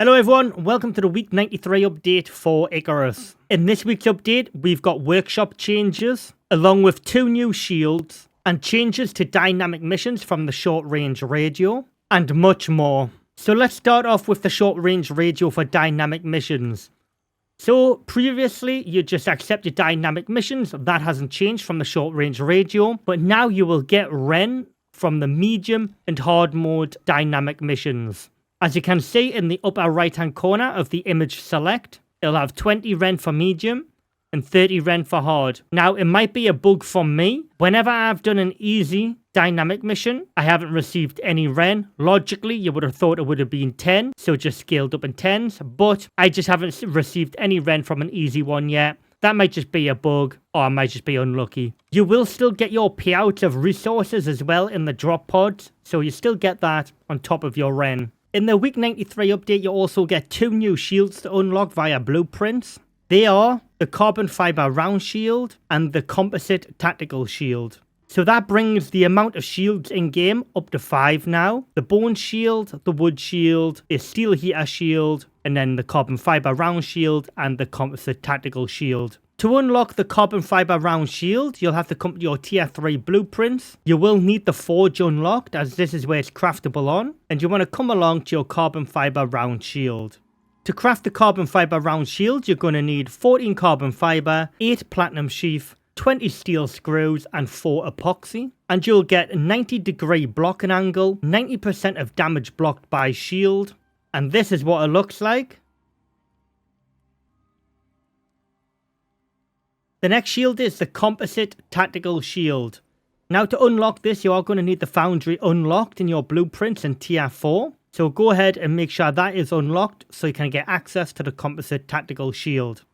Hello everyone, welcome to the week 93 update for ICARUS. In this week's update, we've got workshop changes, along with 2 new shields, and changes to dynamic missions from the short range radio, and much more. So let's start off with the short range radio for dynamic missions. So previously, you just accepted dynamic missions, that hasn't changed from the short range radio, but now you will get Ren from the medium and hard mode dynamic missions. As you can see in the upper right hand corner of the image select, it'll have 20 Ren for medium and 30 Ren for hard. Now it might be a bug from me. Whenever I've done an easy dynamic mission, I haven't received any Ren. Logically, you would have thought it would have been 10, so just scaled up in 10s, but I just haven't received any Ren from an easy one yet. That might just be a bug, or I might just be unlucky. You will still get your payout of resources as well in the drop pods, so you still get that on top of your Ren. In the week 93 update, you also get 2 new shields to unlock via blueprints. They are the carbon fiber round shield and the composite tactical shield. So that brings the amount of shields in game up to 5 now. The bone shield, the wood shield, a steel heater shield, and then the carbon fiber round shield and the composite tactical shield. To unlock the carbon fiber round shield, you'll have to come to your tier 3 blueprints. You will need the forge unlocked, as this is where it's craftable on, and you want to come along to your carbon fiber round shield. To craft the carbon fiber round shield, you're going to need 14 carbon fiber, 8 platinum sheath, 20 steel screws and 4 epoxy, and you'll get 90-degree blocking angle, 90% of damage blocked by shield, and this is what it looks like. The next shield is the composite tactical shield. Now to unlock this, you are going to need the foundry unlocked in your blueprints in tier 4. So go ahead and make sure that is unlocked so you can get access to the composite tactical shield.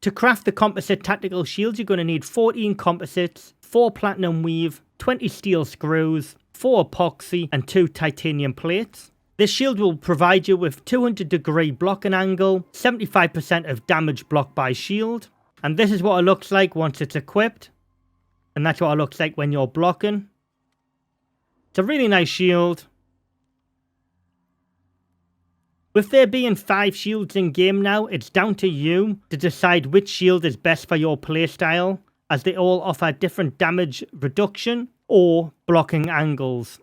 To craft the composite tactical shield, you're going to need 14 composites, 4 platinum weave, 20 steel screws, 4 epoxy and 2 titanium plates. This shield will provide you with 200-degree blocking angle, 75% of damage blocked by shield. And this is what it looks like once it's equipped. And that's what it looks like when you're blocking. It's a really nice shield. With there being 5 shields in game now, it's down to you to decide which shield is best for your playstyle, as they all offer different damage reduction or blocking angles.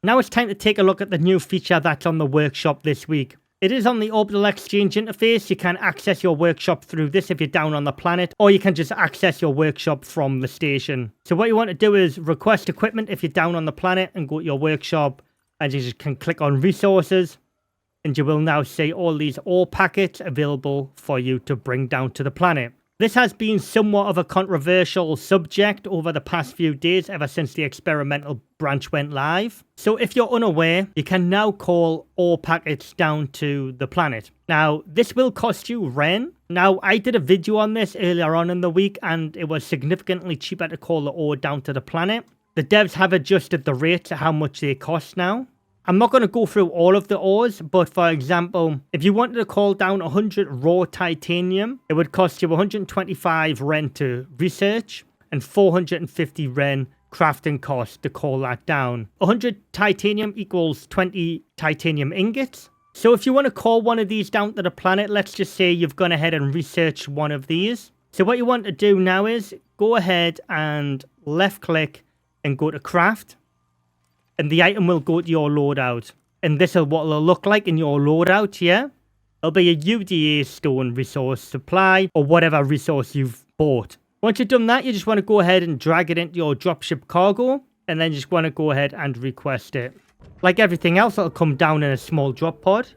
Now it's time to take a look at the new feature that's on the workshop this week. It is on the Orbital Exchange interface. You can access your workshop through this if you're down on the planet, or you can just access your workshop from the station. So what you want to do is request equipment if you're down on the planet and go to your workshop, and you just can click on resources, and you will now see all these ore packets available for you to bring down to the planet. This has been somewhat of a controversial subject over the past few days ever since the experimental branch went live. So if you're unaware, you can now call ore packets down to the planet. Now, this will cost you Ren. Now, I did a video on this earlier on in the week and it was significantly cheaper to call the ore down to the planet. The devs have adjusted the rate to how much they cost now. I'm not going to go through all of the ores, but for example, if you wanted to call down 100 raw titanium, it would cost you 125 Ren to research and 450 Ren crafting cost to call that down. 100 titanium equals 20 titanium ingots. So if you want to call one of these down to the planet, let's just say you've gone ahead and researched one of these. So what you want to do now is go ahead and left click and go to craft. And the item will go to your loadout. And this is what it'll look like in your loadout here. It'll be a UDA stone resource supply or whatever resource you've bought. Once you've done that, you just want to go ahead and drag it into your dropship cargo. And then just want to go ahead and request it. Like everything else, it'll come down in a small drop pod.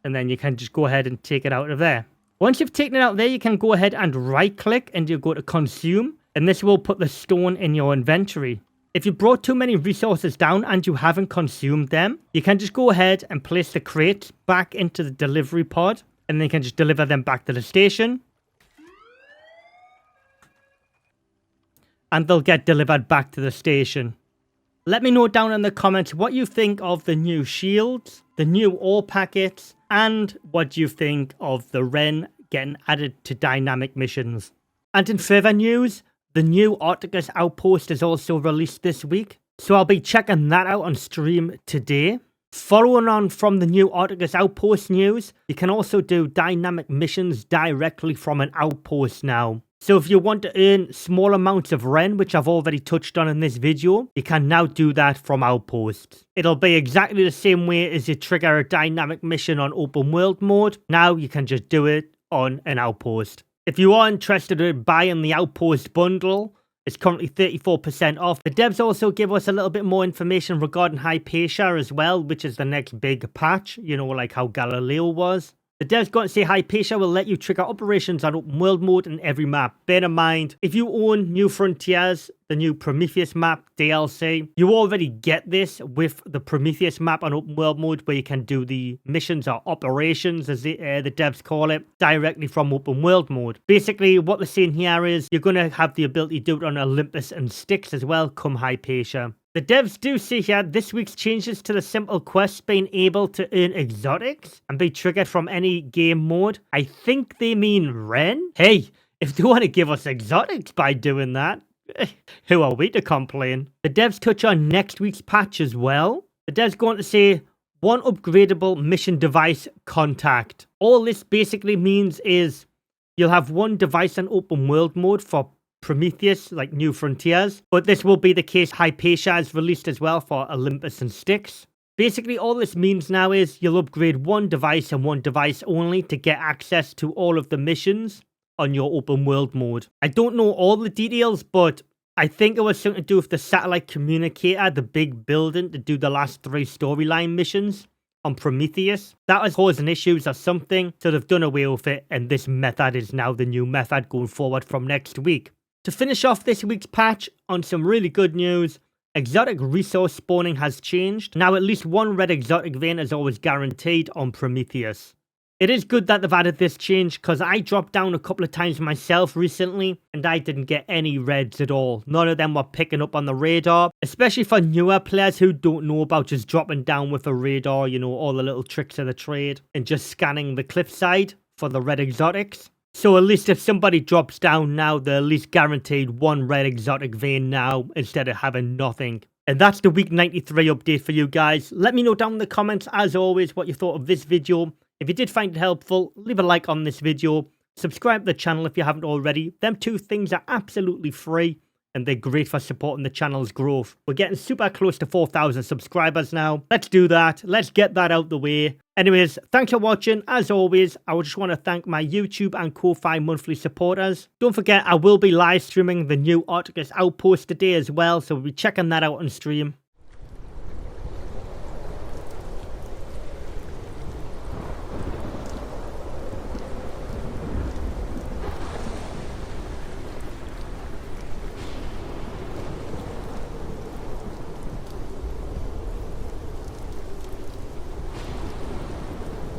And then you can just go ahead and take it out of there. Once you've taken it out there, you can go ahead and right click and you go to consume. And this will put the stone in your inventory. If you brought too many resources down and you haven't consumed them, you can just go ahead and place the crates back into the delivery pod, and then you can just deliver them back to the station. And they'll get delivered back to the station. Let me know down in the comments what you think of the new shields, the new ore packets, and what you think of the Ren getting added to dynamic missions. And in further news, the new Arcticus outpost is also released this week, so I'll be checking that out on stream today. Following on from the new Arcticus Outpost news, you can also do dynamic missions directly from an outpost now. So if you want to earn small amounts of Ren, which I've already touched on in this video, you can now do that from outposts. It'll be exactly the same way as you trigger a dynamic mission on open world mode. Now you can just do it on an outpost. If you are interested in buying the outpost bundle, it's currently 34% off. The devs also give us a little bit more information regarding Hypatia as well, which is the next big patch, you know, like how Galileo was. The devs got to say Hypatia will let you trigger operations on open world mode in every map. Bear in mind, if you own New Frontiers, the new Prometheus map DLC, you already get this with the Prometheus map on open world mode, where you can do the missions or operations, as the devs call it, directly from open world mode. Basically, what they're saying here is you're going to have the ability to do it on Olympus and Styx as well, come Hypatia. The devs do say here this week's changes to the simple quest being able to earn exotics and be triggered from any game mode. I think they mean Ren. Hey, if they want to give us exotics by doing that, who are we to complain? The devs touch on next week's patch as well. The devs go on to say one upgradable mission device contact. All this basically means is you'll have one device in open world mode for Prometheus, like New Frontiers, but this will be the case. Hypatia is released as well for Olympus and Styx. Basically, all this means now is you'll upgrade one device and one device only to get access to all of the missions on your open world mode. I don't know all the details, but I think it was something to do with the satellite communicator, the big building to do the last 3 storyline missions on Prometheus. That was causing issues or something, so they've done away with it, and this method is now the new method going forward from next week. To finish off this week's patch on some really good news, exotic resource spawning has changed. Now at least one red exotic vein is always guaranteed on Prometheus. It is good that they've added this change, because I dropped down a couple of times myself recently and I didn't get any reds at all. None of them were picking up on the radar, especially for newer players who don't know about just dropping down with a radar, you know, all the little tricks of the trade, and just scanning the cliffside for the red exotics. So at least if somebody drops down now, they're at least guaranteed one red exotic vein now, instead of having nothing. And that's the week 93 update for you guys. Let me know down in the comments, as always, what you thought of this video. If you did find it helpful, leave a like on this video. Subscribe to the channel if you haven't already. Them 2 things are absolutely free, and they're great for supporting the channel's growth. We're getting super close to 4,000 subscribers now. Let's do that. Let's get that out the way. Anyways, thanks for watching. As always, I just want to thank my YouTube and Ko-Fi monthly supporters. Don't forget, I will be live streaming the new Arcticus Outpost today as well, so we'll be checking that out on stream.